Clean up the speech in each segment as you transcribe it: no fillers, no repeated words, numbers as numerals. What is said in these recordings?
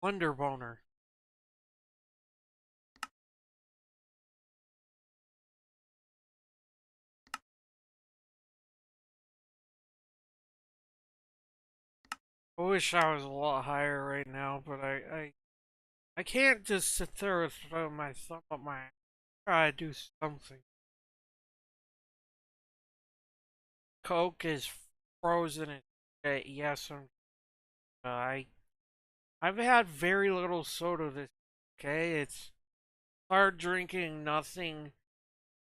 Wonder boner. I wish I was a lot higher right now, but I can't just sit there and throw my thumb up my ass. Try to do something. Coke is frozen and shit. Yes, I I've had very little soda this. Okay, it's hard drinking nothing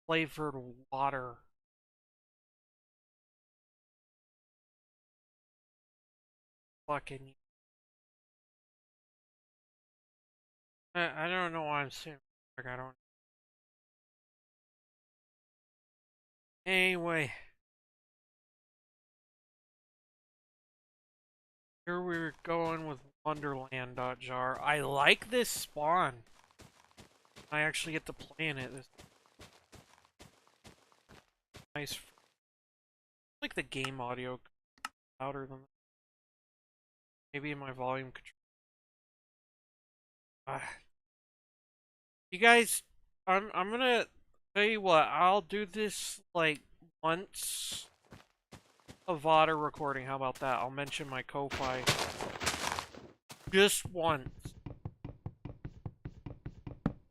flavored water. Fucking. I don't know why I'm saying. Like I don't. Anyway, here we're going with wonderland.jar. I like this spawn. I actually get to play in it. This nice. Like the game audio louder than maybe my volume control. You guys, I'm gonna tell you what. I'll do this like once a VOD recording. How about that? I'll mention my Ko-Fi just once.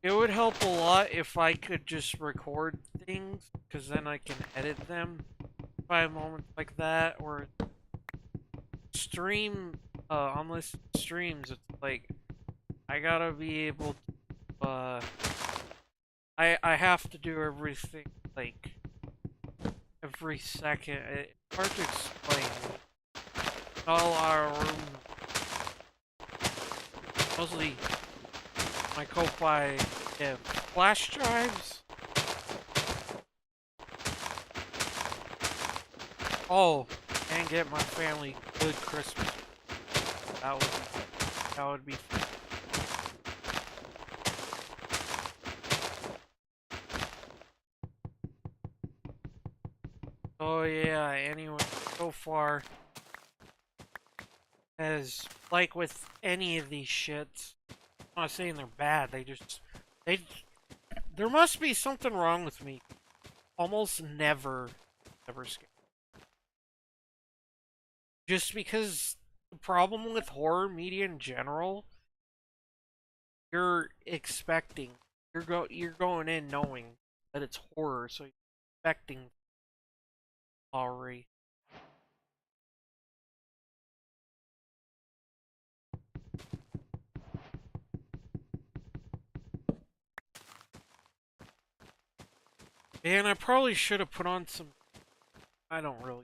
It would help a lot if I could just record things, because then I can edit them by moments like that, or stream, unless streams, it's like, I gotta be able to, I have to do everything, like, every second. It's hard to explain. Not a lot of room. Mostly, my Ko-Fi, yeah, flash drives. Oh, and get my family good Christmas. That would be. Oh yeah. Anyway, so far, as like with any of these shits, I'm not saying they're bad. They there must be something wrong with me. Almost never scared. Just because the problem with horror media in general, you're expecting, you're going in knowing that it's horror, so you're expecting already. And I probably should have put on some. I don't really.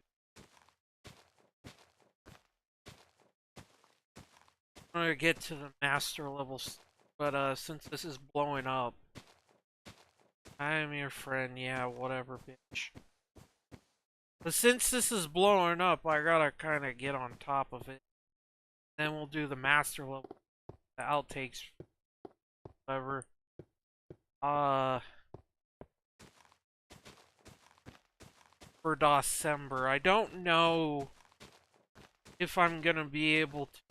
I'm gonna get to the master levels, but since this is blowing up, I'm your friend. Yeah, whatever, bitch. But since this is blowing up, I gotta kind of get on top of it. Then we'll do the master level, the outtakes, whatever. Uh, for December, I don't know if I'm gonna be able to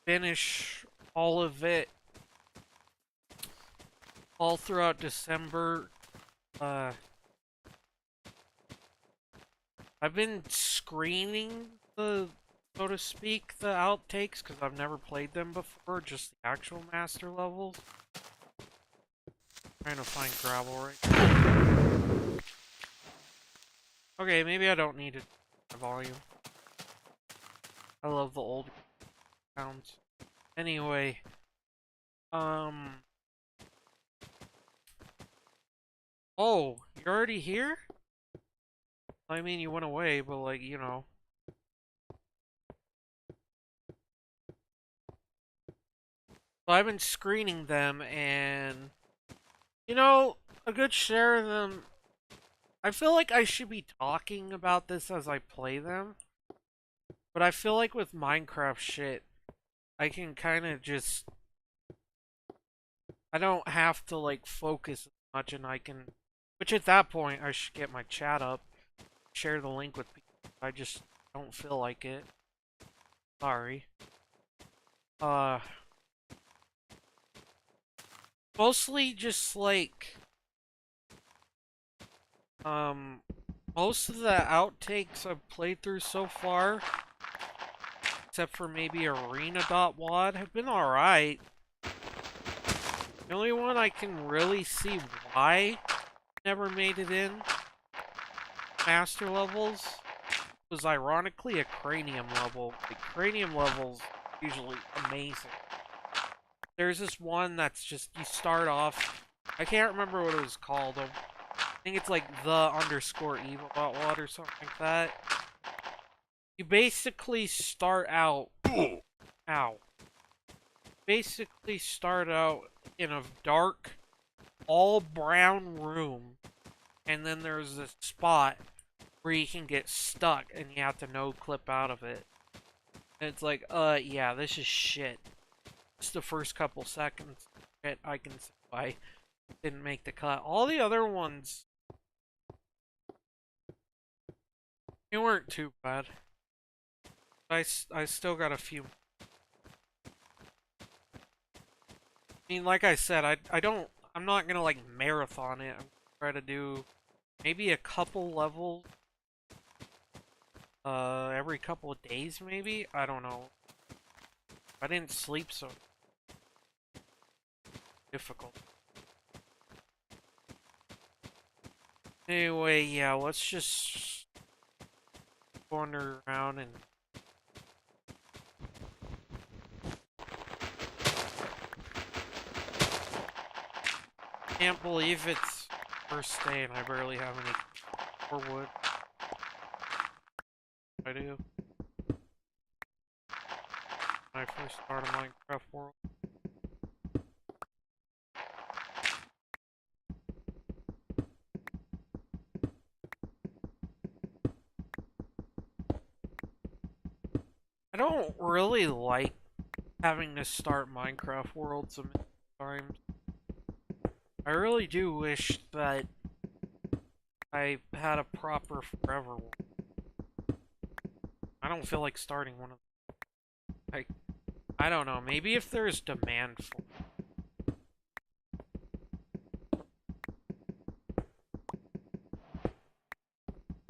finish all of it all throughout December. Uh, I've been screening the, so to speak, the outtakes because I've never played them before, just the actual master levels. Trying to find gravel right now. Okay, maybe I don't need it. Volume. I love the old sounds. Anyway, oh, you're already here? I mean, you went away, but like, you know. So I've been screening them, and you know, a good share of them. I feel like I should be talking about this as I play them, but I feel like with Minecraft shit, I can kind of just. I don't have to like focus as much, and I can. Which at that point, I should get my chat up, share the link with people. I just don't feel like it. Sorry. Uh, mostly just like, um, most of the outtakes I've played through so far, except for maybe arena.wad, have been alright. The only one I can really see why never made it in master levels was ironically a cranium level. The cranium levels usually amazing. There's this one that's just you start off. I can't remember what it was called. I think it's like the underscore evil.wad or something like that. You basically start out. Ow. Basically start out in a dark, all brown room, and then there's this spot where you can get stuck and you have to no clip out of it. And it's like, yeah, this is shit. Just the first couple seconds, shit, I can see why I didn't make the cut. All the other ones, they weren't too bad. I still got a few. I mean, like I said, I'm not gonna like marathon it. I'm gonna try to do maybe a couple levels, every couple of days, maybe? I don't know. I didn't sleep, so difficult. Anyway, yeah, let's just wander around and can't believe it's first day and I barely have any more wood. I do. When I first started Minecraft World. I don't really like having to start Minecraft Worlds so many times. I really do wish that I had a proper forever one. I don't feel like starting one of them. Like, I don't know, maybe if there's demand for it.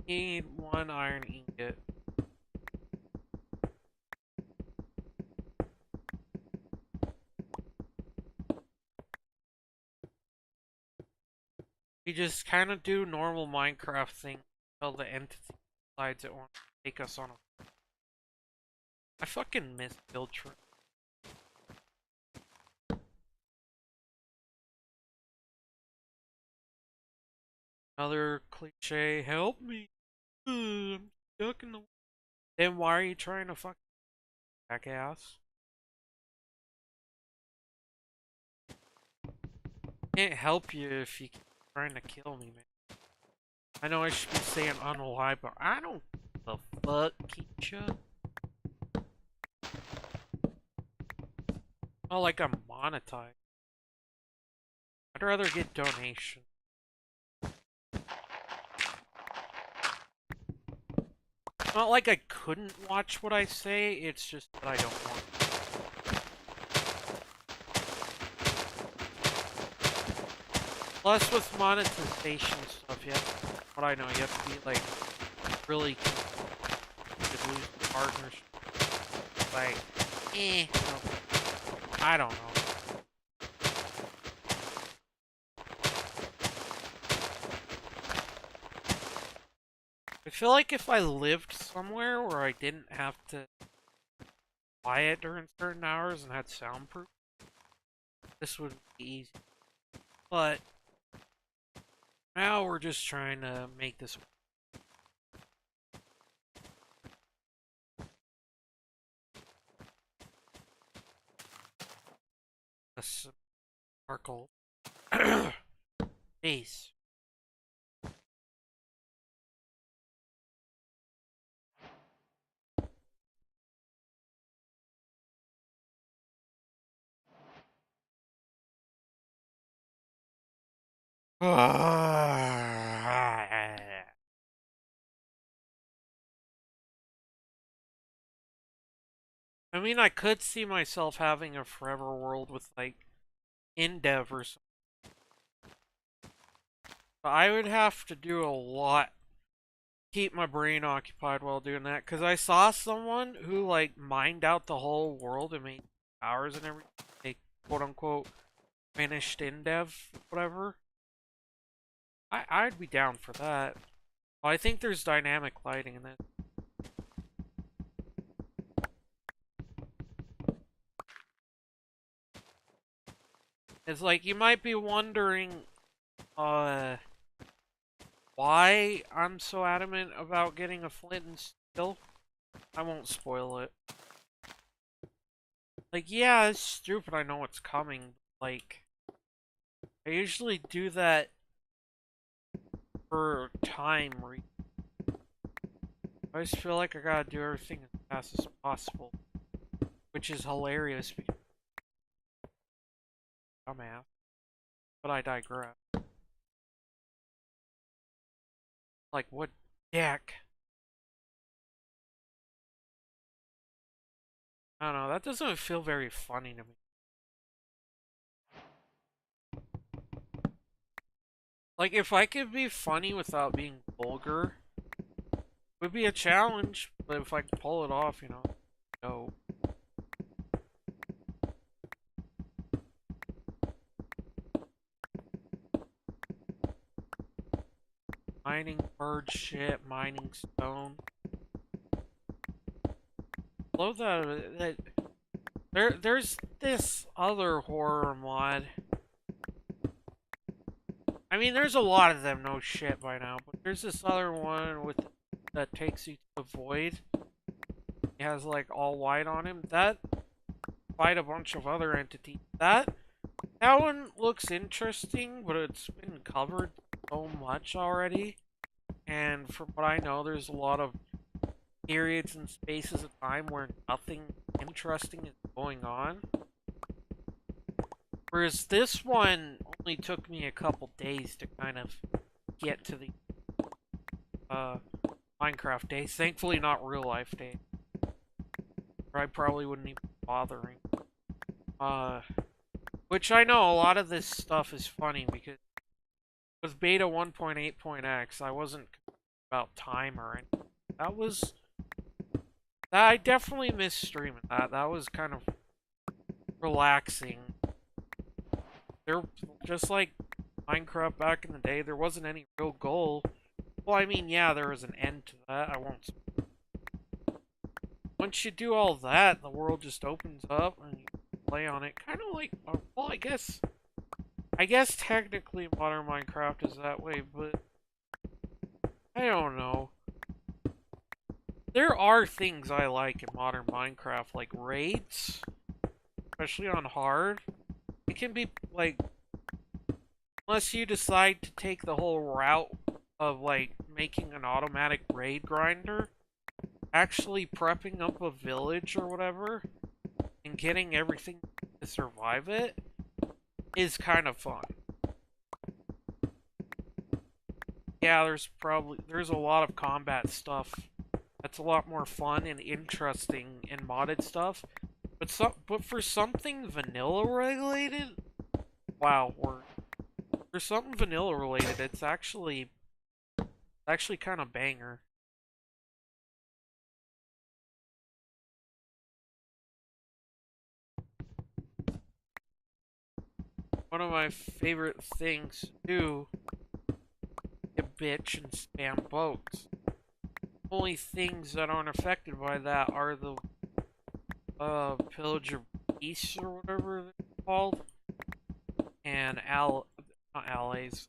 Need one iron ingot. We just kind of do normal Minecraft thing until the entity decides it wants to take us on a... I fucking miss build trip. Another cliche, help me. I'm stuck in the... Then why are you trying to fucking jackass? Can't help you if you keep trying to kill me, man. I know I should be saying unalive, but I don't the fuck, Keisha. Not like I'm monetized. I'd rather get donations. Not like I couldn't watch what I say, it's just that I don't want to. Plus, with monetization stuff, you have, what I know, you have to be like really to lose the partnership. Like, no, I don't know. I feel like if I lived somewhere where I didn't have to quiet during certain hours and had soundproof, this would be easy. But now we're just trying to make this a sparkle. Peace. I mean, I could see myself having a forever world with, like, in-dev or something. But I would have to do a lot, keep my brain occupied while doing that, because I saw someone who, like, mined out the whole world and made hours and everything. They, quote-unquote, finished in-dev, whatever. I'd be down for that. Well, I think there's dynamic lighting in it. It's like, you might be wondering, why I'm so adamant about getting a flint and steel. I won't spoil it. Like, yeah, it's stupid, I know it's coming. Like, I usually do that for time. I just feel like I gotta do everything as fast as possible. Which is hilarious because I'm dumbass. But I digress. Like, what deck? I don't know, that doesn't feel very funny to me. Like, if I could be funny without being vulgar, it would be a challenge. But if I could pull it off, you know, no. Mining bird shit, mining stone. Love that there's this other horror mod. I mean, there's a lot of them, no shit by now, but there's this other one with that takes you to the void. He has like all white on him. That fight a bunch of other entities. That one looks interesting, but it's been covered so much already. And from what I know, there's a lot of periods and spaces of time where nothing interesting is going on. Whereas this one only took me a couple days to kind of get to the Minecraft days. Thankfully not real life days. Or I probably wouldn't even be bothering. Which I know a lot of this stuff is funny because with beta 1.8.x I wasn't about time or anything. I definitely miss streaming that. That was kind of relaxing. There, just like Minecraft back in the day, there wasn't any real goal. Well, I mean, yeah, there was an end to that. I won't. Once you do all that, the world just opens up and you play on it. Kind of like, well, I guess technically modern Minecraft is that way, but I don't know. There are things I like in modern Minecraft, like raids, especially on hard. It can be like, unless you decide to take the whole route of like making an automatic raid grinder, actually prepping up a village or whatever and getting everything to survive it is kind of fun. Yeah, there's a lot of combat stuff that's a lot more fun and interesting in modded stuff. But for something vanilla related, wow, for something vanilla related, it's actually kind of banger. One of my favorite things to do is bitch and spam boats. Only things that aren't affected by that are the pillager beasts or whatever they're called, and not allies,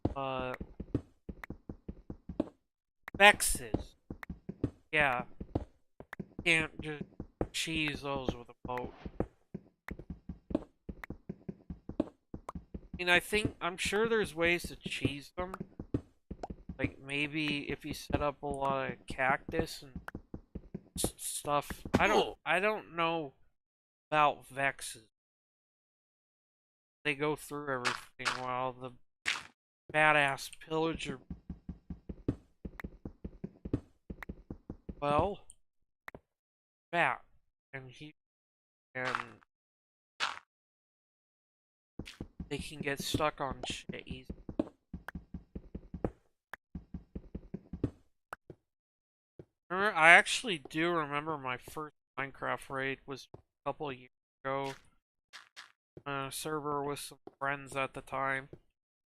vexes. Yeah, can't just cheese those with a boat. I mean, I'm sure there's ways to cheese them. Like maybe if you set up a lot of cactus and stuff. I don't know about vexes. They go through everything while the badass pillager, well, fat, and he and they can get stuck on shit easy. I actually do remember my first Minecraft raid was a couple of years ago. On a server with some friends at the time.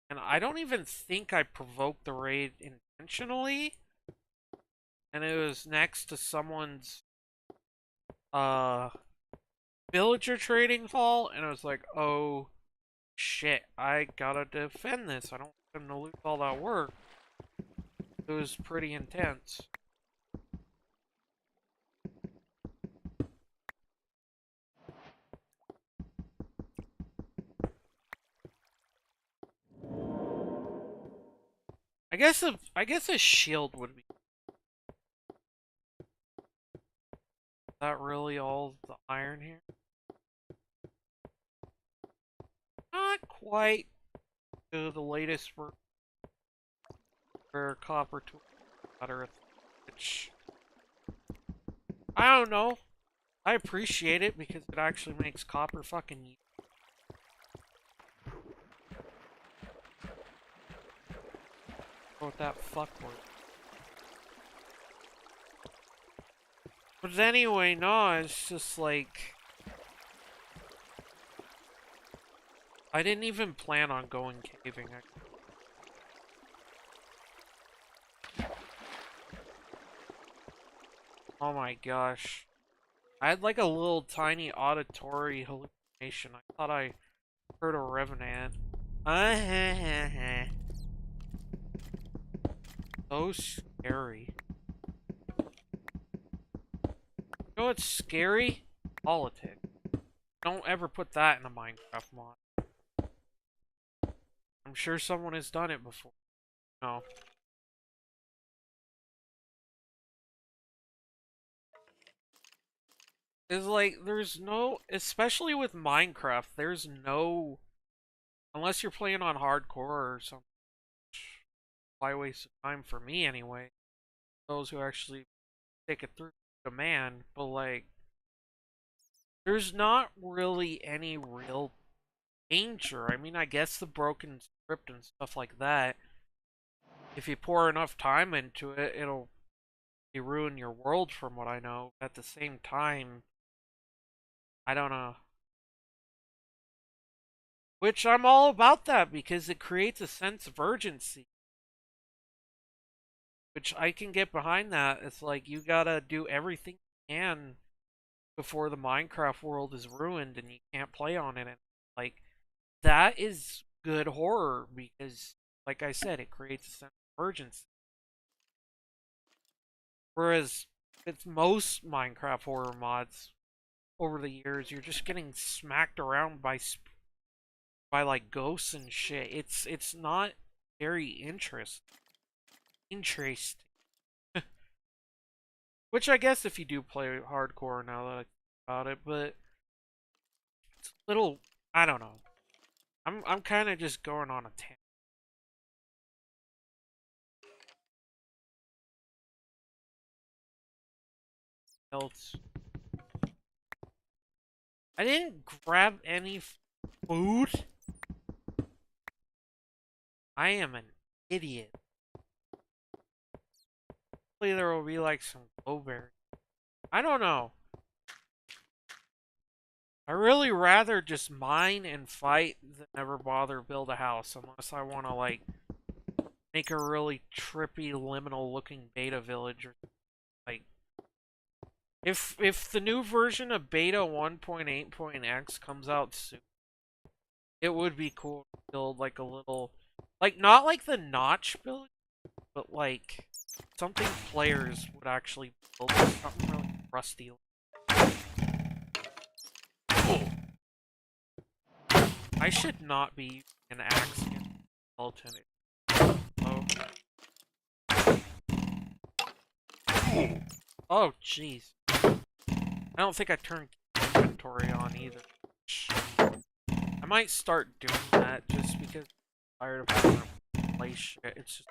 And I don't even think I provoked the raid intentionally. And it was next to someone's villager trading hall, and I was like, oh shit, I gotta defend this. I don't want them to lose all that work. It was pretty intense. I guess a shield would be. Is that really all the iron here? Not quite to the latest for copper tool better, which I don't know. I appreciate it because it actually makes copper fucking. With that fuck word. But anyway, no, it's just like I didn't even plan on going caving. Oh my gosh. I had like a little tiny auditory hallucination. I thought I heard a revenant. So scary. You know what's scary? Politics. Don't ever put that in a Minecraft mod. I'm sure someone has done it before. No. It's like, there's no, especially with Minecraft, there's no, unless you're playing on hardcore or something, why waste time for me anyway? Those who actually take it through demand, but like, there's not really any real danger. I mean, I guess the broken script and stuff like that, if you pour enough time into it, it'll ruin your world from what I know. At the same time, I don't know. Which I'm all about that because it creates a sense of urgency. Which I can get behind that. It's like you gotta do everything you can before the Minecraft world is ruined and you can't play on it. And like that is good horror because, like I said, it creates a sense of urgency. Whereas with most Minecraft horror mods over the years, you're just getting smacked around by like ghosts and shit. It's not very interesting. Which I guess if you do play hardcore now that I think about it, but it's a little, I don't know. I'm kind of just going on a tangent. Else, I didn't grab any food. I am an idiot. Hopefully there will be like some glowberry. I don't know. I really rather just mine and fight than ever bother build a house unless I want to like make a really trippy liminal looking beta village or like if the new version of beta 1.8.x comes out soon, it would be cool to build like a little like not like the notch build, but like something players would actually build, something really rusty. I should not be using an axe in alternate. Oh, jeez. I don't think I turned inventory on either. I might start doing that just because I'm tired of having to play shit. It's just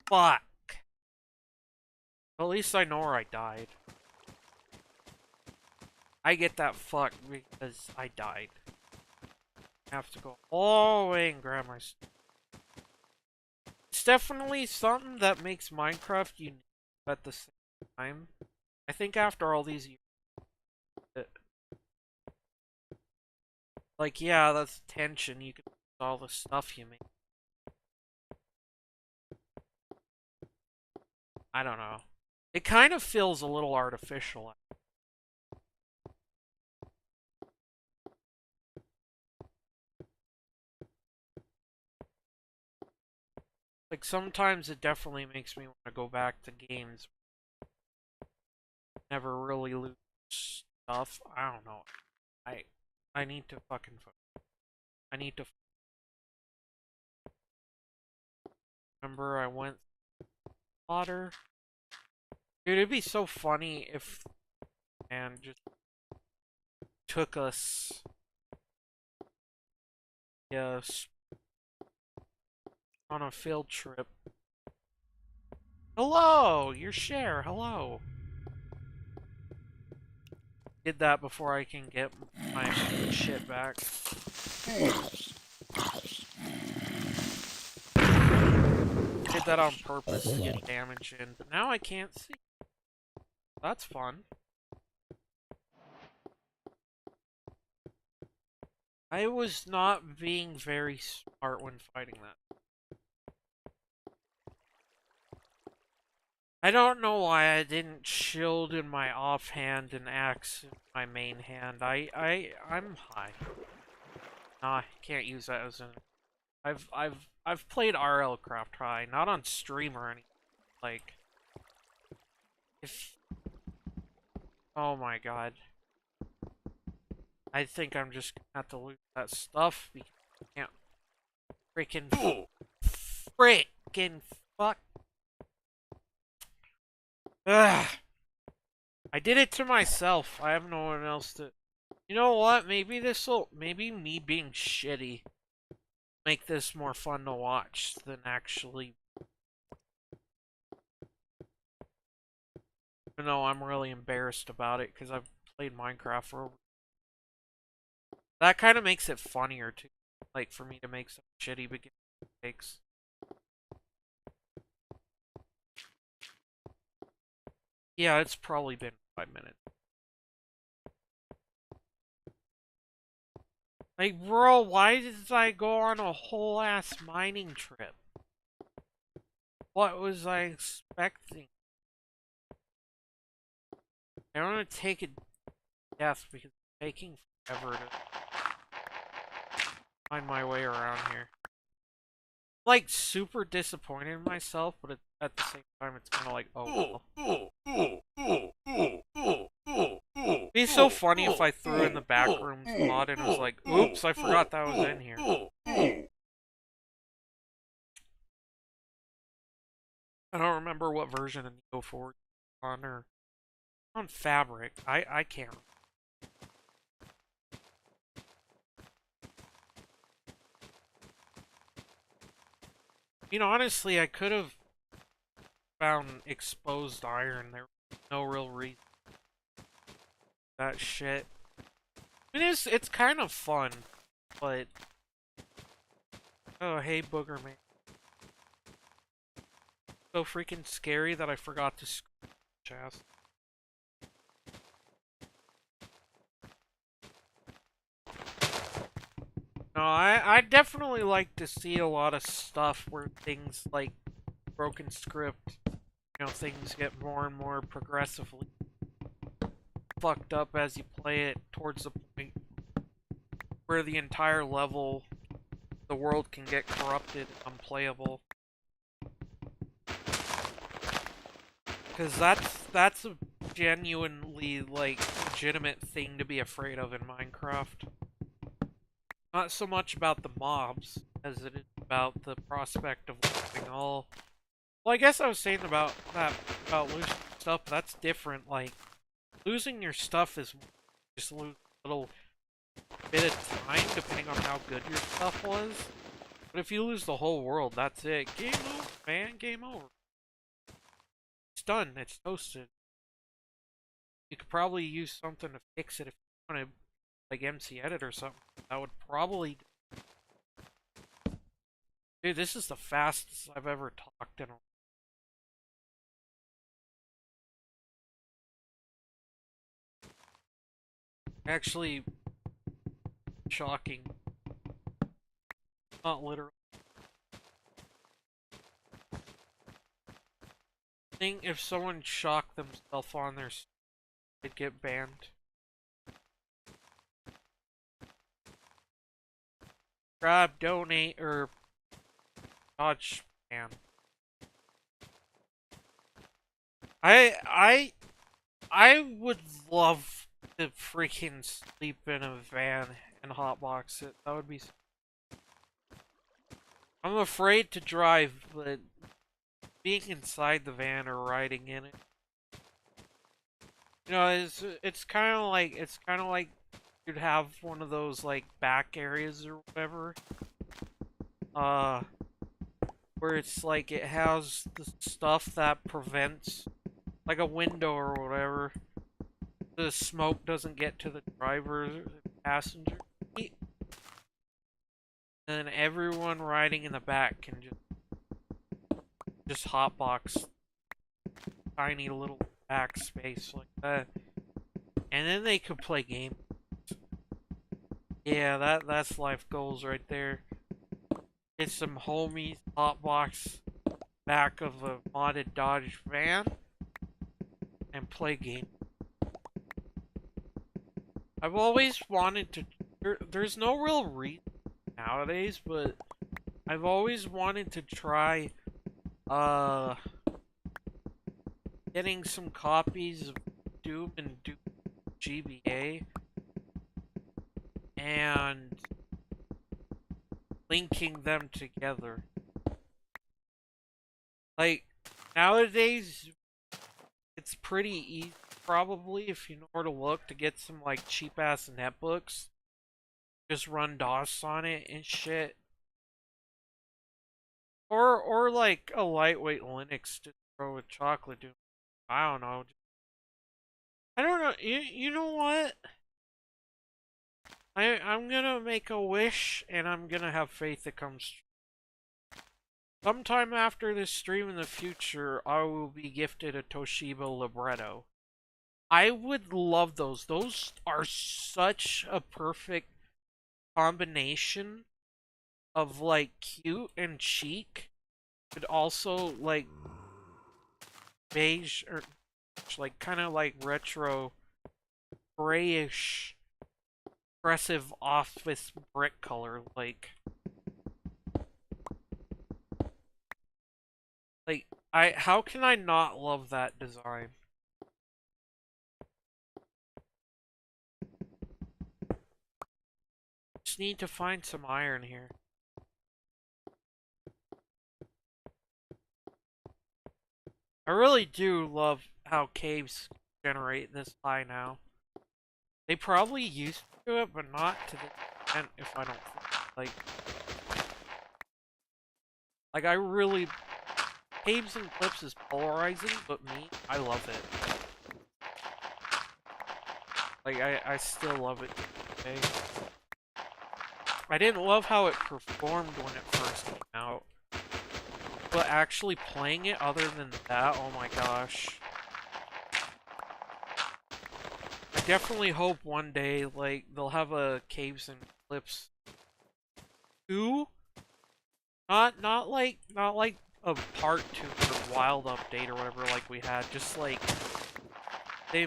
fuck. At least I know where I died. I get that fucked because I died. I have to go all the way and grab my stuff. It's definitely something that makes Minecraft unique at the same time. I think after all these years, like, yeah, that's tension. You can use all the stuff you make. I don't know. It kind of feels a little artificial. Like, sometimes it definitely makes me want to go back to games. Never really lose stuff. I don't know. I I need to fucking I need to remember I went water. Dude, it'd be so funny if man just took us yes on a field trip. Hello, your share. Hello. Did that before I can get my shit back. Did that on purpose to get damage in, but now I can't see. That's fun. I was not being very smart when fighting that. I don't know why I didn't shield in my offhand and axe in my main hand. I'm high. Nah, I can't use that as an. I've played RL Craft High, not on stream or anything. Like, if oh my god, I think I'm just gonna have to lose that stuff because I can't freaking fuck. Ugh. I did it to myself. I have no one else to. You know what? Maybe me being shitty make this more fun to watch than actually. Even though I'm really embarrassed about it because I've played Minecraft for. That kind of makes it funnier too. Like for me to make some shitty beginning mistakes. Yeah, it's probably been 5 minutes. Like, bro, why did I go on a whole ass mining trip? What was I expecting? I don't want to take a death because it's taking forever to find my way around here. Like, super disappointed in myself, but at the same time, it's kind of like, oh well. It'd be so funny if I threw in the backrooms mod and was like, oops, I forgot that was in here. I don't remember what version of Neo 4 on or on Fabric. I can't. You know, honestly, I could have found exposed iron. There was no real reason. That shit. It's kind of fun, but oh hey booger man. So freaking scary that I forgot to chest. No, I definitely like to see a lot of stuff where things like broken script, you know, things get more and more progressively fucked up as you play it towards the point where the entire level, the world can get corrupted and unplayable. Because that's a genuinely, like, legitimate thing to be afraid of in Minecraft. Not so much about the mobs as it is about the prospect of losing all. Well, I guess I was saying about that about losing stuff, but that's different. Like, losing your stuff is just lose a little bit of time depending on how good your stuff was. But if you lose the whole world, that's it. Game over, man. Game over. It's done. It's toasted. You could probably use something to fix it if you want to, like MC Edit or something. That would probably. Dude, this is the fastest I've ever talked in a. Actually, shocking. Not literally. I think if someone shocked themselves on their stream, they'd get banned. Grab, donate, or dodge ban. I would love to freaking sleep in a van and hotbox it. That would be. I'm afraid to drive, but being inside the van or riding in it, you know, it's kind of like you'd have one of those like back areas or whatever, uh, where it's like it has the stuff that prevents, like a window or whatever, the smoke doesn't get to the driver, passenger seat, and then everyone riding in the back can just hotbox tiny little back space like that, and then they could play games. Yeah, that's life goals right there. Get some homies, hotbox back of a modded Dodge van, and play games. I've always wanted to. There's no real reason nowadays, but I've always wanted to try getting some copies of Doom and Doom GBA and linking them together. Like, nowadays, it's pretty easy, probably, if you know where to look, to get some, like, cheap-ass netbooks. Just run DOS on it and shit. Or like, a lightweight Linux distro with chocolate doom. I don't know. I don't know. You know what? I'm gonna make a wish, and I'm gonna have faith it comes true. Sometime after this stream in the future, I will be gifted a Toshiba libretto. I would love those. Those are such a perfect combination of, like, cute and chic, but also, like, beige, or, like, kind of like retro, grayish, aggressive office brick color, how can I not love that design? Just need to find some iron here. I really do love how caves generate this high now. They probably used to it, but not to the extent, if I don't think, like I really, caves and clips is polarizing, but me, I love it. Like, I still love it today. I didn't love how it performed when it first came out. But actually playing it other than that, oh my gosh. I definitely hope one day, like, they'll have a Caves and Clips 2? Not like a part 2 or wild update or whatever like we had, just like they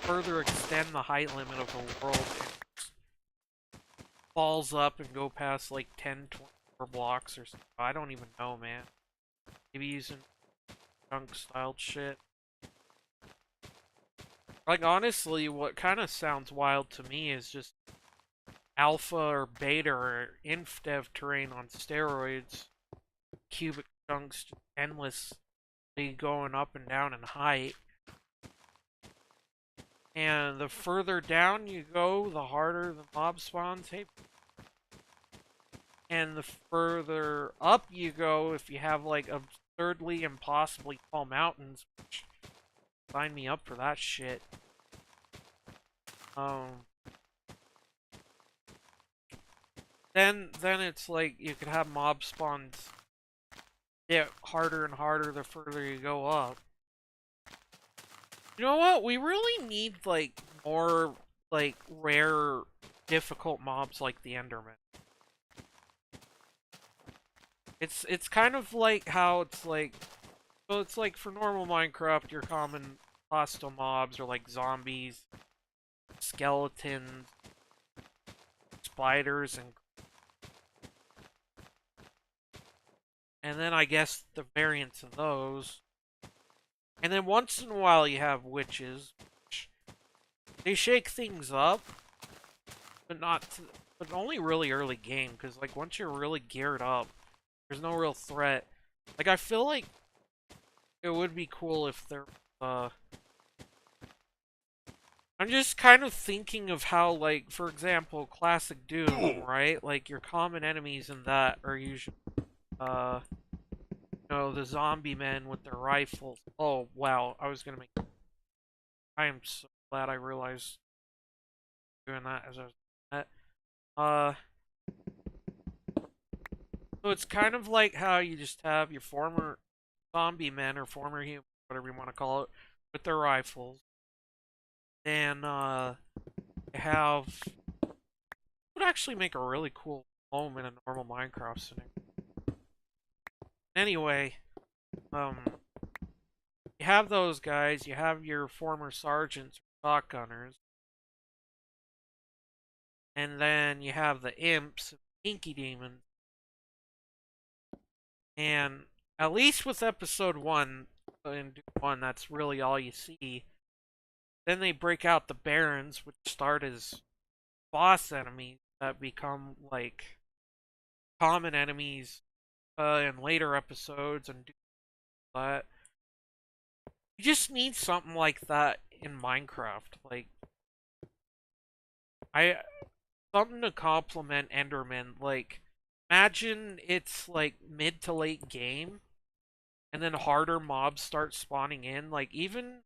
further extend the height limit of the world and falls up and go past like 10, 24 blocks or something. I don't even know, man. Maybe using junk styled shit. Like, honestly, what kind of sounds wild to me is just alpha or beta or inf dev terrain on steroids. Cubic chunks just endlessly going up and down in height. And the further down you go, the harder the mob spawns. Hey. And the further up you go, if you have like absurdly impossibly tall mountains, which sign me up for that shit. Then it's like you could have mob spawns get harder and harder the further you go up. You know what? We really need like more like rare, difficult mobs like the Enderman. It's kind of like how it's like, so it's like for normal Minecraft, your common hostile mobs are like zombies, skeletons, spiders, and then I guess the variants of those. And then once in a while you have witches. They shake things up, but but only really early game, because like once you're really geared up, there's no real threat. Like I feel like it would be cool if there I'm just kind of thinking of how, like, for example, classic Doom, right? Like your common enemies in that are usually the zombie men with their rifles. Oh wow, I am so glad I realized doing that as I was doing that. So it's kind of like how you just have your former zombie men or former human, whatever you want to call it, with their rifles. And have would actually make a really cool home in a normal Minecraft scenario. Anyway, you have those guys, you have your former sergeants or shotgunners, and then you have the imps, inky demons, and at least with episode 1, that's really all you see. Then they break out the barons, which start as boss enemies that become like common enemies in later episodes and do that. You just need something like that in Minecraft. Like I something to complement Enderman. Like imagine it's like mid to late game and then harder mobs start spawning in. Like even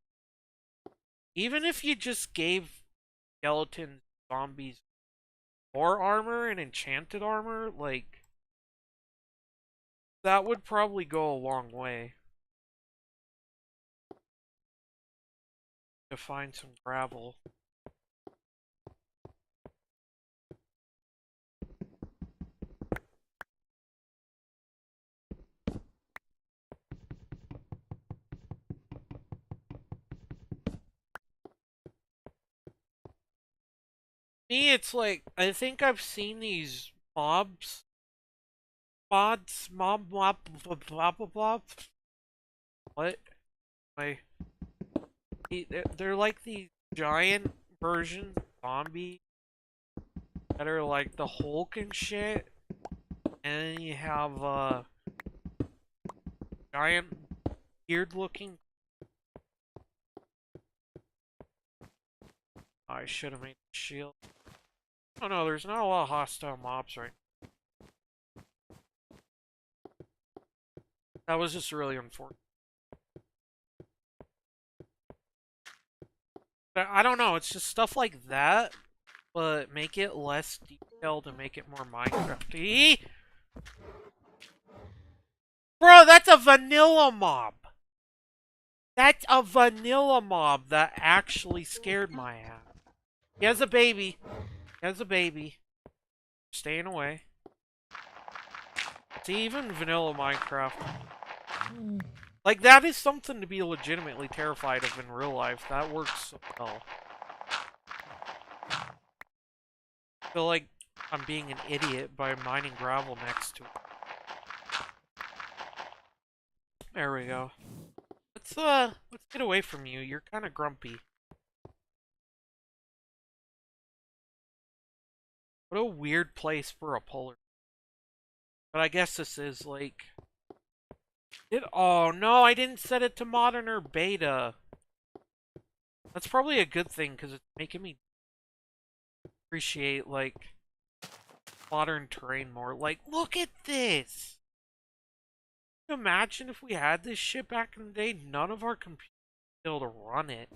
if you just gave skeleton zombies more armor and enchanted armor, like that would probably go a long way to find some gravel. Me, it's like I think I've seen these mob blah blah blah blah. What? I they're like these giant versions of zombies that are like the Hulk and shit, and then you have giant weird looking. I should have made a shield. Oh no, there's not a lot of hostile mobs right now. That was just really unfortunate. But I don't know, it's just stuff like that, but make it less detailed and make it more Minecraft-y. Bro, that's a vanilla mob. That's a vanilla mob that actually scared my ass. He has a baby. He has a baby. Staying away. See, even vanilla Minecraft. Like, that is something to be legitimately terrified of in real life. That works so well. I feel like I'm being an idiot by mining gravel next to it. There we go. Let's get away from you. You're kind of grumpy. What a weird place for a polar. But I guess this is like oh no, I didn't set it to modern or beta. That's probably a good thing because it's making me appreciate like modern terrain more. Like, look at this. Can you imagine if we had this shit back in the day? None of our computers be able to run it.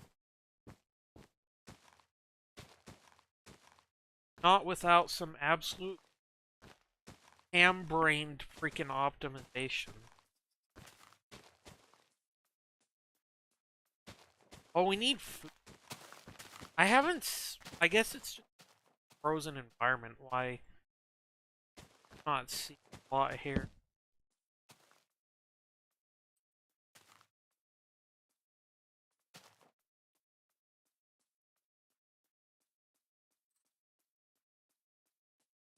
Not without some absolute ham-brained freaking optimization. Oh, we need food. I haven't... I guess it's just a frozen environment. Why not see a lot here?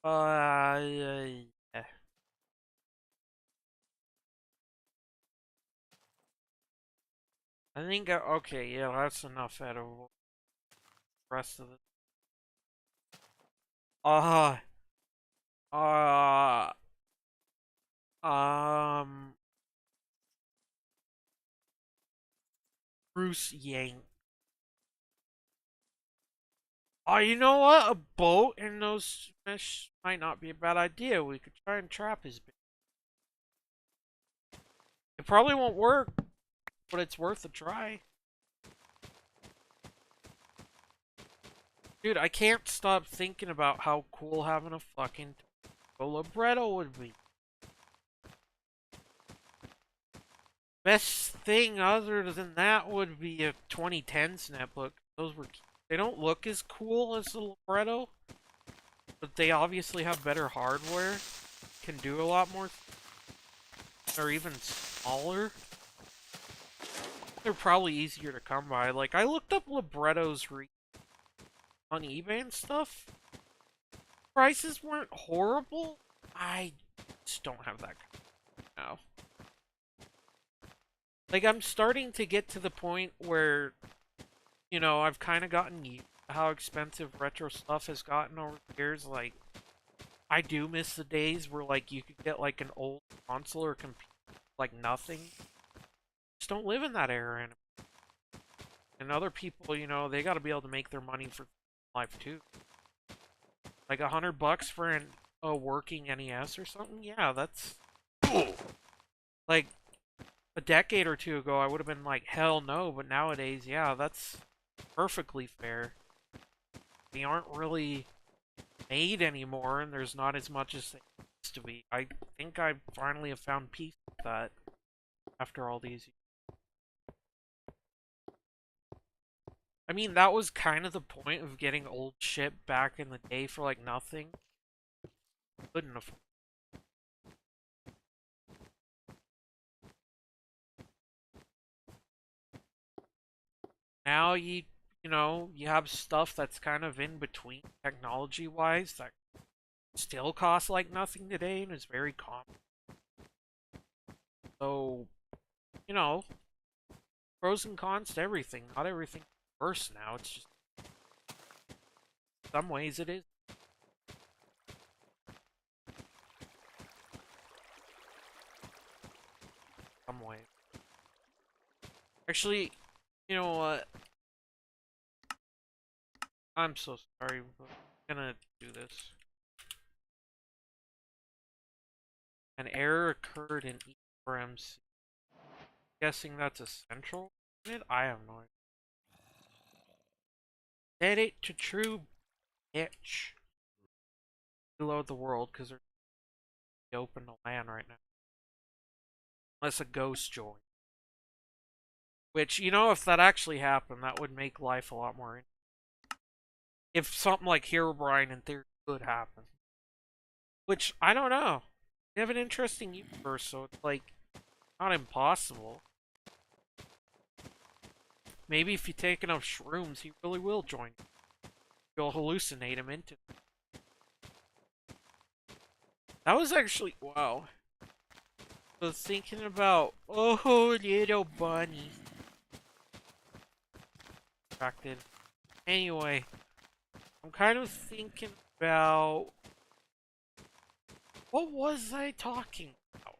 Yeah. I think, okay, yeah, that's enough out of the rest of it. Uh, uh, um, Bruce Yang. Oh, you know what? A boat and those fish might not be a bad idea. We could try and trap his bitch. It probably won't work, but it's worth a try. Dude, I can't stop thinking about how cool having a fucking libretto would be. Best thing other than that would be a 2010 netbook. Those were... They don't look as cool as the libretto, but they obviously have better hardware. Can do a lot more. They're even smaller. They're probably easier to come by. Like, I looked up librettos on eBay and stuff. Prices weren't horrible. I just don't have that now. Like, I'm starting to get to the point where, you know, I've kind of gotten used to how expensive retro stuff has gotten over the years. Like, I do miss the days where, like, you could get, like, an old console or computer, like, nothing. Just don't live in that era anymore. And other people, you know, they gotta be able to make their money for life, too. Like, $100 for a working NES or something? Yeah, that's... Like, a decade or two ago, I would have been like, hell no, but nowadays, yeah, that's perfectly fair. They aren't really made anymore, and there's not as much as they used to be. I think I finally have found peace with that after all these years. I mean, that was kind of the point of getting old shit back in the day for like nothing. Couldn't afford. Now you know, you have stuff that's kind of in between technology-wise that still costs like nothing today and is very common. So, you know, pros and cons to everything. Not everything is worse now. It's just some ways it is. Some ways. Actually, you know what? I'm so sorry, but I'm gonna do this. An error occurred in ERMC. Guessing that's a central unit? I have no idea. Set it to true, bitch. Reload the world because they're open to land right now. Unless a ghost joins. Which, you know, if that actually happened, that would make life a lot more interesting. If something like Herobrine in theory could happen. Which, I don't know. They have an interesting universe, so it's like, not impossible. Maybe if you take enough shrooms, he really will join. You'll hallucinate him into it. That was actually, wow. I was thinking about, oh, little bunny. Distracted. Anyway, I'm kind of thinking about, what was I talking about?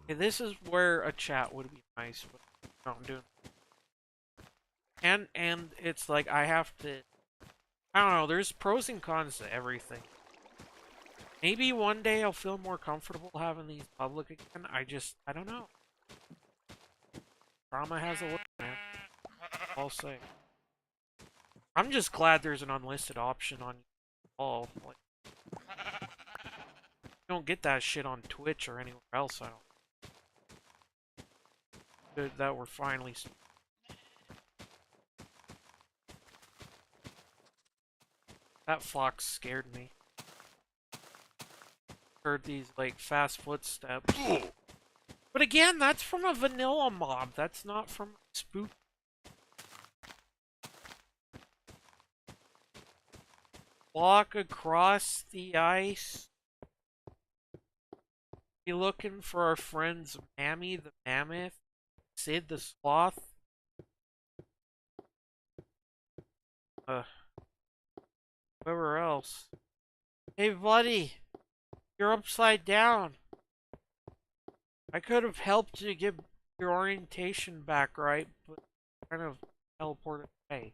Okay, this is where a chat would be nice, but no, I'm doing. And it's like I have to, I don't know, there's pros and cons to everything. Maybe one day I'll feel more comfortable having these public again. I don't know. Drama has a limit, man. I'll say. I'm just glad there's an unlisted option on all. Like, you don't get that shit on Twitch or anywhere else. I don't. Good that we're finally. That fox scared me. Heard these like fast footsteps. But again, that's from a vanilla mob. That's not from spook. Walk across the ice. Be looking for our friends Mammy the Mammoth, Sid the Sloth. Whoever else. Hey buddy, you're upside down. I could have helped you get your orientation back right, but kind of teleported away.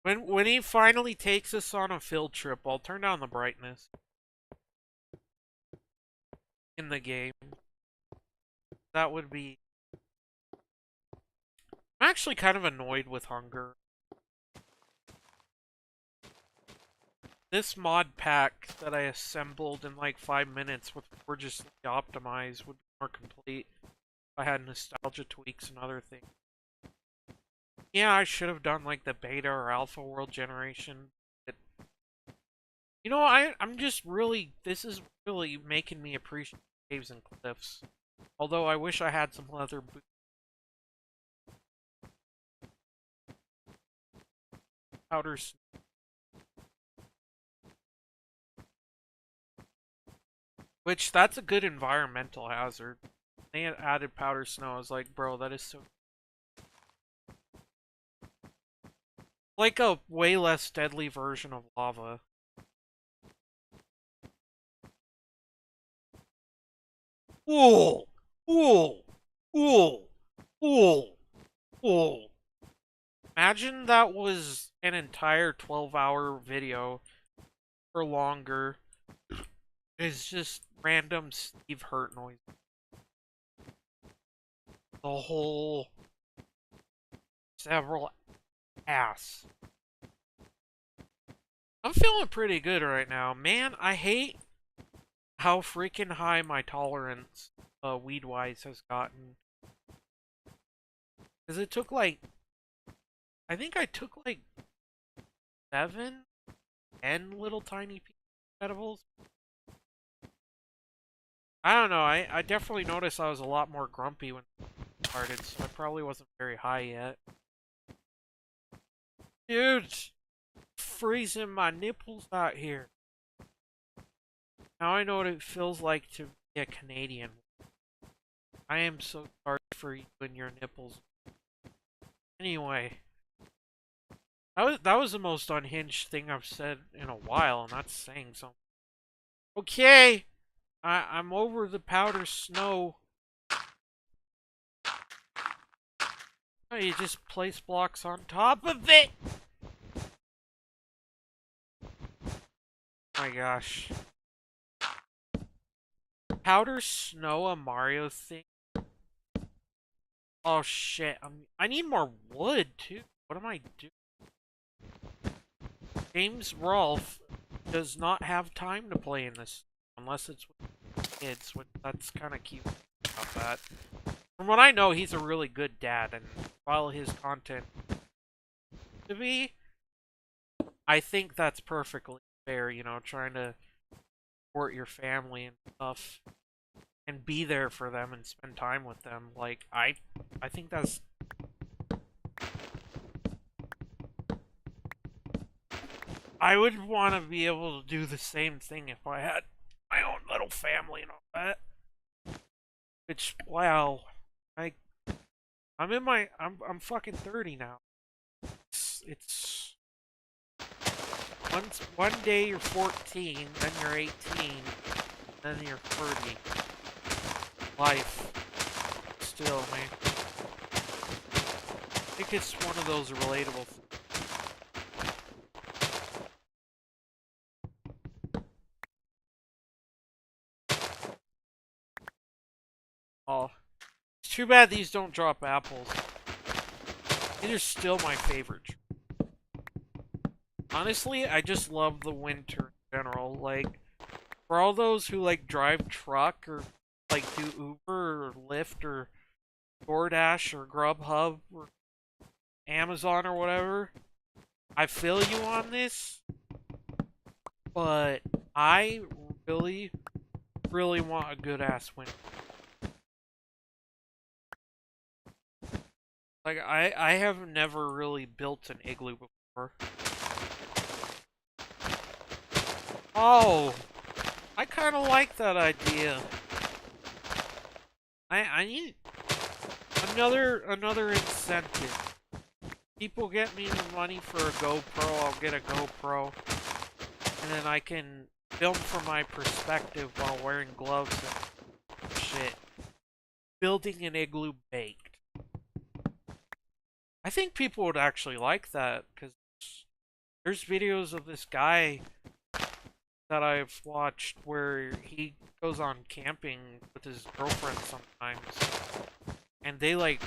When he finally takes us on a field trip, I'll turn down the brightness in the game. That would be... I'm actually kind of annoyed with hunger. This mod pack that I assembled in like 5 minutes with gorgeously optimized would be more complete if I had nostalgia tweaks and other things. Yeah, I should have done like the beta or alpha world generation. You know, I'm just really... This is really making me appreciate caves and cliffs. Although I wish I had some leather boots. Powder snow. Which, that's a good environmental hazard. They had added powder snow. I was like, bro, that is so... Like a way less deadly version of lava. Ooh! Ooh! Ooh! Ooh! Ooh! Imagine that was an entire 12-hour video or longer. It's just random Steve Hurt noise. The whole several ass. I'm feeling pretty good right now. Man, I hate how freaking high my tolerance weed-wise has gotten. Because it took like... I think I took like 7, 10 little tiny pieces of edibles. I don't know, I definitely noticed I was a lot more grumpy when I started, so I probably wasn't very high yet. Dude! Freezing my nipples out here. Now I know what it feels like to be a Canadian. I am so sorry for you and your nipples. Anyway. That was the most unhinged thing I've said in a while, and that's saying something. Okay! I'm over the powder snow. Oh, you just place blocks on top of it! Oh my gosh. Powder snow a Mario thing? Oh shit, I need more wood too. What am I doing? James Rolfe does not have time to play in this unless it's with kids, which that's kind of cute about that. From what I know, he's a really good dad, and while his content to be, I think that's perfectly fair, you know, trying to support your family and stuff and be there for them and spend time with them. Like I think that's... I would want to be able to do the same thing if I had my own little family and all that. Which, wow, I'm fucking 30 now. It's one day you're 14, then you're 18, then you're 30. Life, still, man. I think it's one of those relatable things. Too bad these don't drop apples. These are still my favorite. Honestly, I just love the winter in general. Like, for all those who like drive truck or like do Uber or Lyft or DoorDash or Grubhub or Amazon or whatever, I feel you on this, but I really, really want a good ass winter. Like I have never really built an igloo before. Oh, I kind of like that idea. I need another incentive. People get me the money for a GoPro, I'll get a GoPro, and then I can film from my perspective while wearing gloves and shit. Building an igloo baked. I think people would actually like that, because there's videos of this guy that I've watched where he goes on camping with his girlfriend sometimes, and they like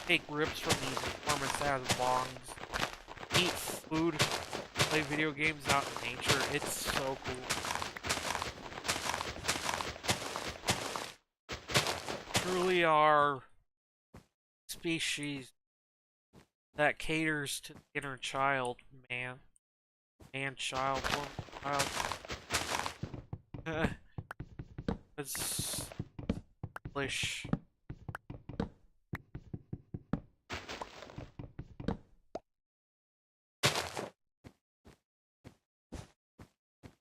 take rips from these enormous ass bongs, eat food, play video games out in nature. It's so cool. Truly our species that caters to the inner child, man. Man, child, woman, child. It's English.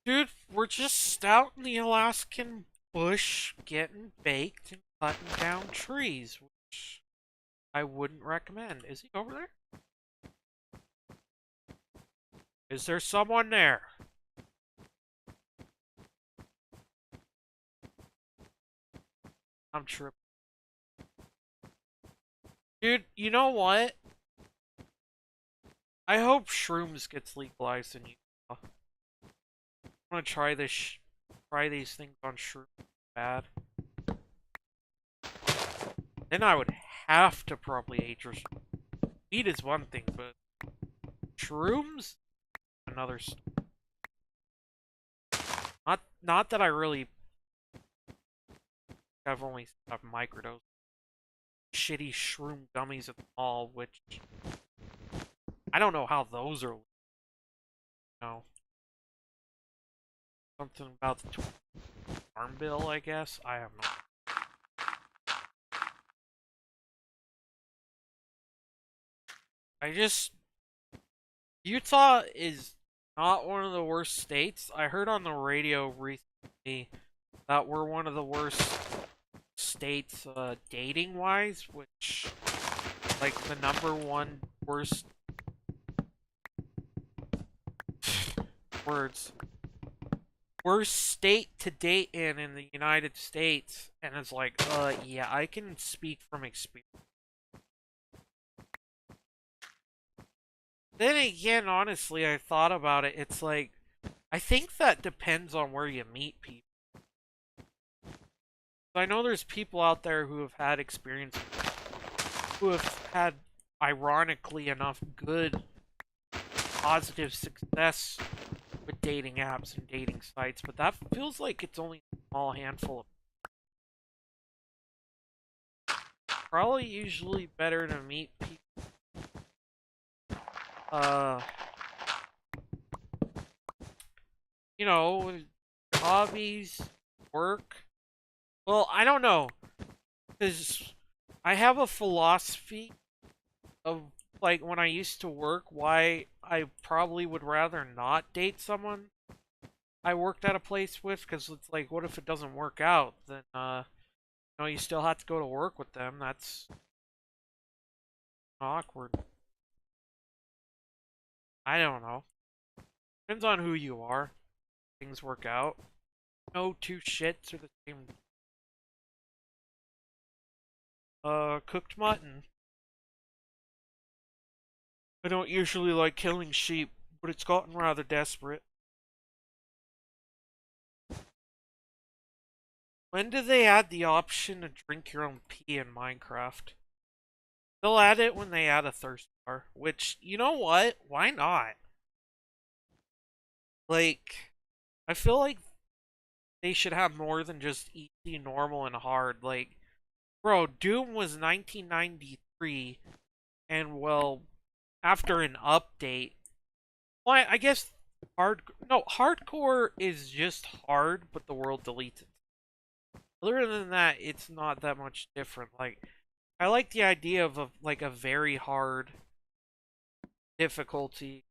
Dude, we're just out in the Alaskan bush getting baked and cutting down trees, which I wouldn't recommend. Is he over there? Is there someone there? I'm tripping. Dude, you know what? I hope shrooms gets legalized in Utah. I want to try try these things on shrooms bad. Then I would have to probably age restrict. Weed is one thing, but shrooms? Another story. Not that I really have only have microdose. Shitty shroom gummies at the mall, which I don't know how those are. No. Something about the farm bill, I guess. I have no. I just Utah is not one of the worst states. I heard on the radio recently that we're one of the worst states dating wise, which like the number one worst words worst state to date in the United States, and it's like yeah, I can speak from experience. Then again, honestly, I thought about it. It's like, I think that depends on where you meet people. I know there's people out there who have had experience, who have had, ironically enough, good, positive success with dating apps and dating sites, but that feels like it's only a small handful of. Probably usually better to meet people. Uh, you know, hobbies, work. Well, I don't know, because I have a philosophy of, like, when I used to work, why I probably would rather not date someone I worked at a place with, because it's like, what if it doesn't work out? Then, you know, you still have to go to work with them. That's awkward. I don't know. Depends on who you are. Things work out. No two shits are the same. Cooked mutton. I don't usually like killing sheep, but it's gotten rather desperate. When do they add the option to drink your own pee in Minecraft? They'll add it when they add a thirst bar, which, you know what? Why not? Like, I feel like they should have more than just easy, normal, and hard. Like, bro, Doom was 1993, and well, after an update, well, I guess hardcore is just hard, but the world deletes it. Other than that, it's not that much different. Like, I like the idea of like a very hard difficulty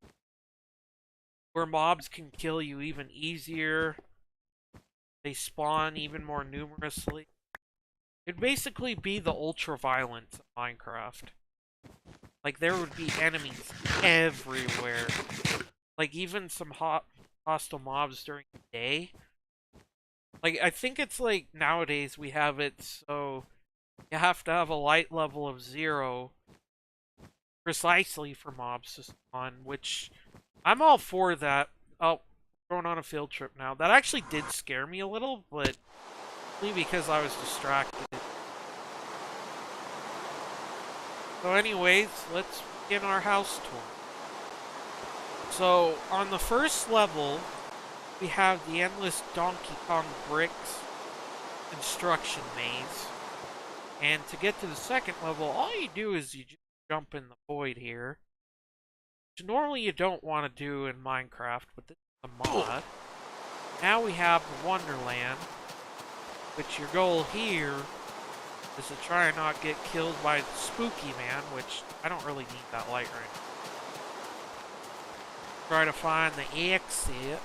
where mobs can kill you even easier. They spawn even more numerously. It'd basically be the ultra violence of Minecraft. Like there would be enemies everywhere. Like even some hostile mobs during the day. Like I think it's like nowadays we have it so you have to have a light level of 0 precisely for mobs to spawn, which I'm all for that. Oh, going on a field trip now. That actually did scare me a little, but only because I was distracted. So anyways, let's begin our house tour. So, on the first level, we have the endless Donkey Kong bricks construction maze. And to get to the second level, all you do is you just jump in the void here. Which normally you don't want to do in Minecraft, but this is a mod. Now we have Wonderland, which your goal here is to try and not get killed by Spooky Man, which I don't really need that light right now. Try to find the exit.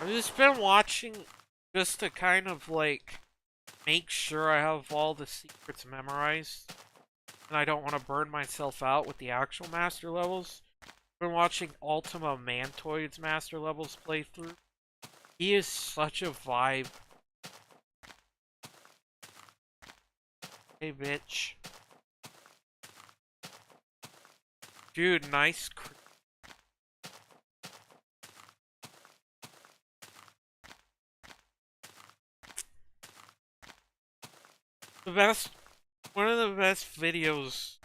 I've just been watching just to kind of like make sure I have all the secrets memorized and I don't want to burn myself out with the actual master levels. I've been watching Ultima Mantoid's master levels playthrough. He is such a vibe. Hey, bitch. Dude, nice. One of the best videos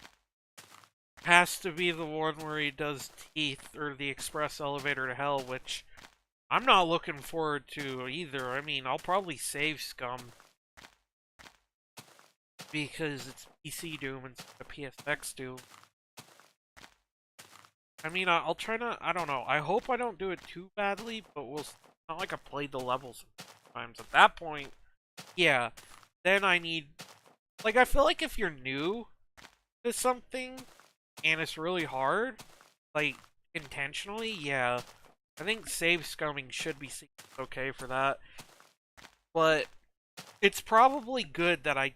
has to be the one where he does teeth or the express elevator to hell, which I'm not looking forward to either. I mean, I'll probably save Scum because it's PC Doom instead of PSX Doom. I mean, I'll try to, I don't know. I hope I don't do it too badly, but it's not like I played the levels times. At that point, yeah, then I need, like, I feel like if you're new to something and it's really hard, like, intentionally, yeah, I think save scumming should be okay for that. But it's probably good that I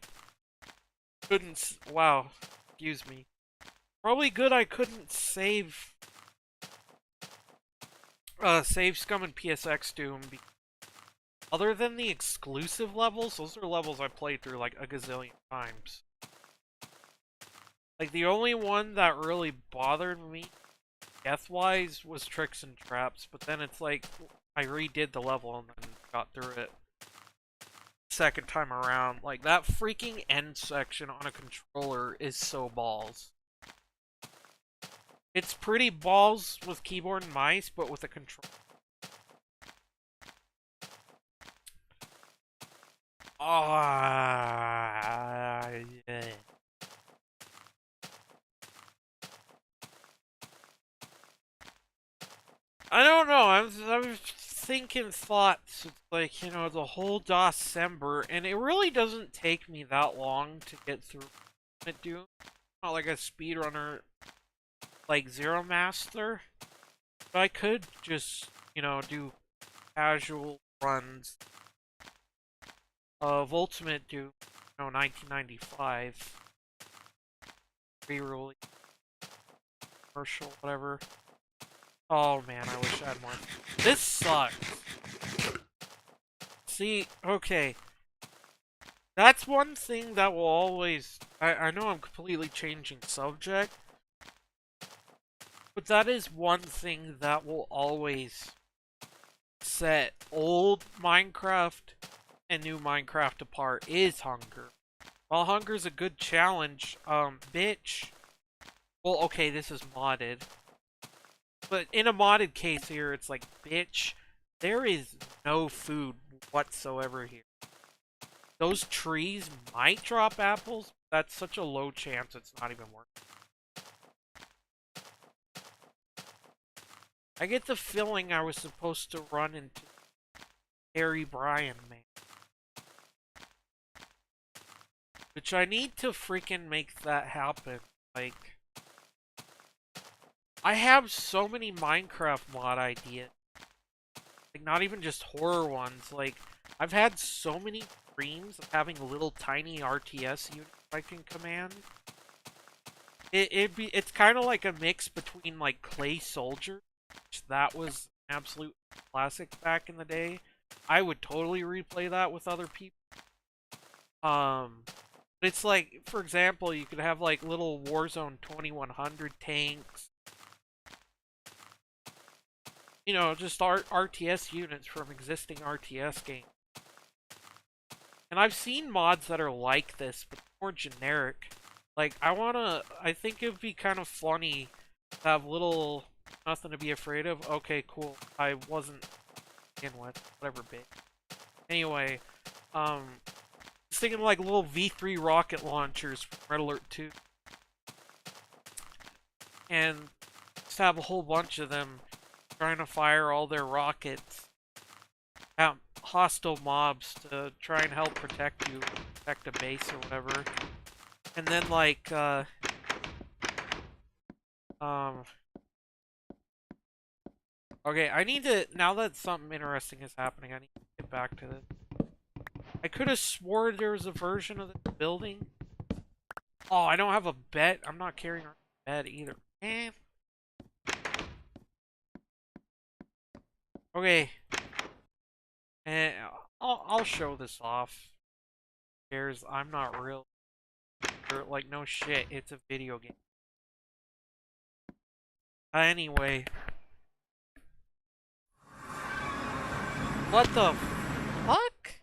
couldn't, wow, excuse me. Probably good I couldn't save Scum and PSX Doom. Other than the exclusive levels, those are levels I played through like a gazillion times. Like the only one that really bothered me death-wise was Tricks and Traps, but then it's like I redid the level and then got through it second time around. Like that freaking end section on a controller is so balls. It's pretty balls with keyboard and mice, but with a controller. Yeah. I don't know. I'm thinking thoughts. It's like, you know, the whole December, and it really doesn't take me that long to get through it, Doom. Not like a speedrunner like Zero Master. But I could just, you know, do casual runs of Ultimate Doom, you know, 1995. Re-release. Commercial, whatever. Oh man, I wish I had more. This sucks. See, okay. That's one thing that will always... I know I'm completely changing subject. But that is one thing that will always set old Minecraft and new Minecraft apart is hunger. While hunger's a good challenge, bitch. Well, okay, this is modded. But in a modded case here, it's like, bitch, there is no food whatsoever here. Those trees might drop apples. That's such a low chance it's not even worth it. I get the feeling I was supposed to run into Harry Bryan, man. Which I need to freaking make that happen. Like, I have so many Minecraft mod ideas. Like, not even just horror ones. Like, I've had so many dreams of having little tiny RTS units I can command. It's kind of like a mix between like Clay Soldier, which that was an absolute classic back in the day. I would totally replay that with other people. It's like, for example, you could have like little Warzone 2100 tanks. You know, just RTS units from existing RTS games. And I've seen mods that are like this, but more generic. Like, I think it would be kind of funny to have little, nothing to be afraid of. Okay, cool. I wasn't in with, whatever, bitch. Anyway, just thinking like little V3 rocket launchers from Red Alert 2. And just have a whole bunch of them trying to fire all their rockets at hostile mobs to try and help protect you, protect a base or whatever. And then like, okay, I need to, now that something interesting is happening, I need to get back to this. I could have swore there was a version of the building. Oh, I don't have a bed. I'm not carrying a bed either. Eh. Okay. And I'll show this off. There's, I'm not real. Like, no shit, it's a video game. Anyway. What the fuck?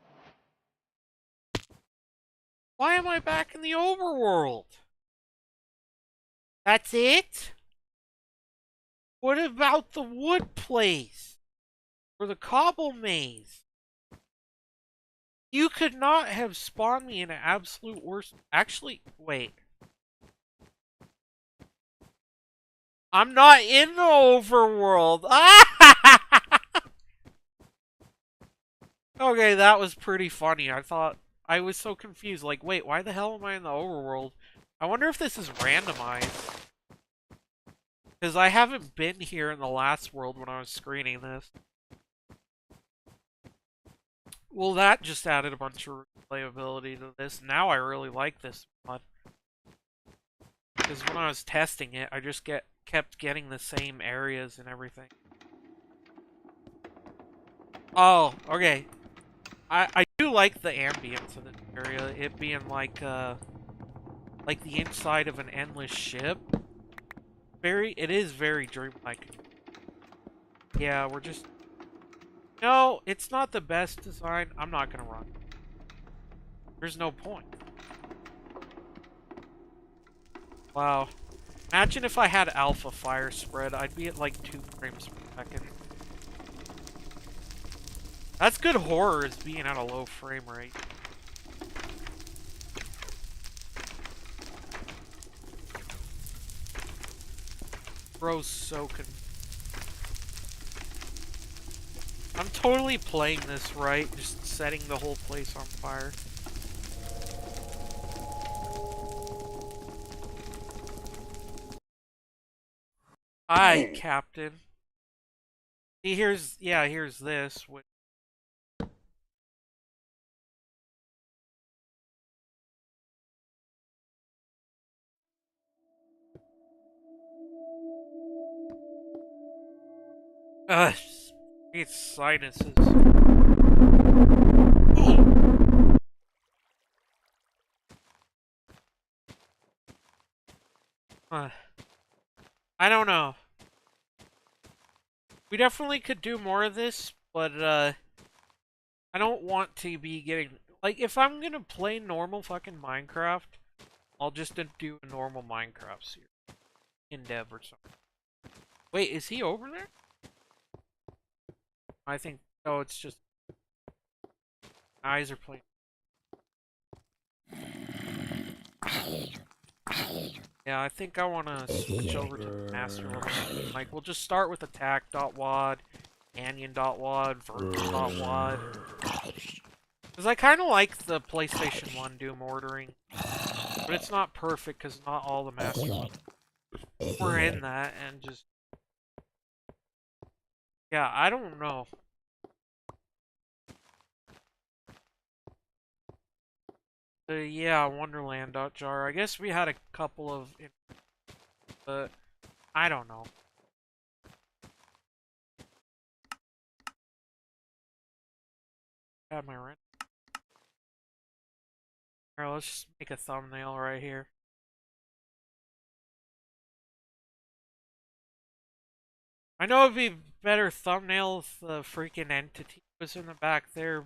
Why am I back in the overworld? That's it? What about the wood place? Or the cobble maze? You could not have spawned me in an absolute worst... Actually, wait. I'm not in the overworld. Okay, that was pretty funny. I was so confused. Like, wait, why the hell am I in the overworld? I wonder if this is randomized. Because I haven't been here in the last world when I was screening this. Well, that just added a bunch of replayability to this. Now I really like this mod. Because when I was testing it, I just kept getting the same areas and everything. Oh, okay. I do like the ambience of this area. It being like the inside of an endless ship. It is very dreamlike. Yeah, we're just... No, it's not the best design. I'm not gonna run. There's no point. Wow. Imagine if I had alpha fire spread. I'd be at like 2 frames per second. That's good horror, is being at a low frame rate. Bro's so confused. I'm totally playing this right, just setting the whole place on fire. Hi, Captain. See, here's this. Ugh, it's sinuses. I don't know. We definitely could do more of this, but I don't want to be getting like if I'm gonna play normal fucking Minecraft, I'll just do a normal Minecraft series in dev or something. Wait, is he over there? I think oh, it's just eyes are playing. Yeah, I think I want to switch over to the master level. Like, we'll just start with attack.wad, canyon.wad, vertical.wad. Because I kind of like the PlayStation 1 Doom ordering. But it's not perfect because not all the master were in that. And just... Yeah, I don't know. Yeah, wonderland.jar. I guess we had a couple of... But I don't know. I have my rent. Alright, let's just make a thumbnail right here. I know it'd be better thumbnail if the freaking entity was in the back there,